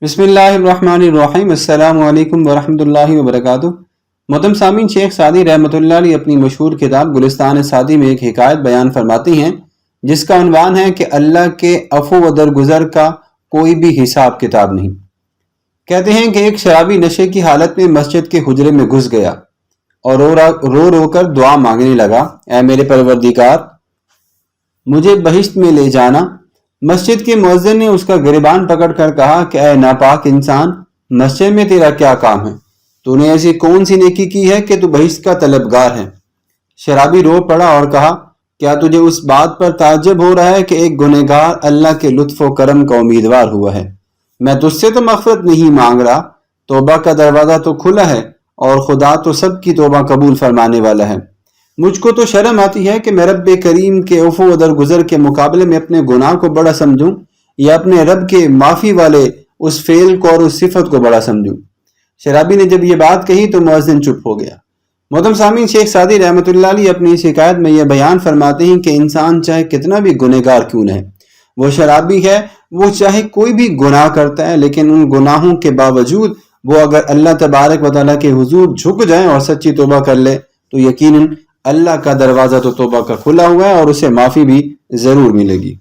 بسم اللہ الرحمن الرحیم۔ السلام علیکم ورحمۃ اللہ وبرکاتہ۔ محترم سامعین، شیخ سعدی رحمۃ اللہ علیہ اپنی مشہور کتاب گلستان سعدی میں ایک حکایت بیان فرماتے ہیں جس کا عنوان ہے کہ اللہ کے عفو و درگزر کا کوئی بھی حساب کتاب نہیں۔ کہتے ہیں کہ ایک شرابی نشے کی حالت میں مسجد کے حجرے میں گھس گیا اور رو رو کر دعا مانگنے لگا، اے میرے پروردگار، مجھے بہشت میں لے جانا۔ مسجد کے مؤذن نے اس کا گریبان پکڑ کر کہا کہ اے ناپاک انسان، مسجد میں تیرا کیا کام ہے؟ تو نے ایسی کون سی نیکی کی ہے کہ تو بہشت کا طلبگار ہے؟ شرابی رو پڑا اور کہا، کیا تجھے اس بات پر تعجب ہو رہا ہے کہ ایک گنہگار اللہ کے لطف و کرم کا امیدوار ہوا ہے؟ میں تجھ سے تو مغفرت نہیں مانگ رہا، توبہ کا دروازہ تو کھلا ہے اور خدا تو سب کی توبہ قبول فرمانے والا ہے۔ مجھ کو تو شرم آتی ہے کہ میں رب کریم کے عفو و درگزر کے مقابلے میں اپنے گناہ کو بڑا سمجھوں یا اپنے رب کے معافی والے اس فعل کو اور اس صفت کو بڑا سمجھوں۔ شرابی نے جب یہ بات کہی تو مؤذن چپ ہو گیا۔ محترم سامعین، شیخ سعدی رحمۃ اللہ علیہ اپنی اس حکایت میں یہ بیان فرماتے ہیں کہ انسان چاہے کتنا بھی گنہگار کیوں نہ ہے، وہ شرابی ہے، وہ چاہے کوئی بھی گناہ کرتا ہے، لیکن ان گناہوں کے باوجود وہ اگر اللہ تبارک و تعالیٰ کے حضور جھک جائیں اور سچی توبہ کر لے تو یقیناً اللہ کا دروازہ تو توبہ کا کھلا ہوا ہے اور اسے معافی بھی ضرور ملے گی۔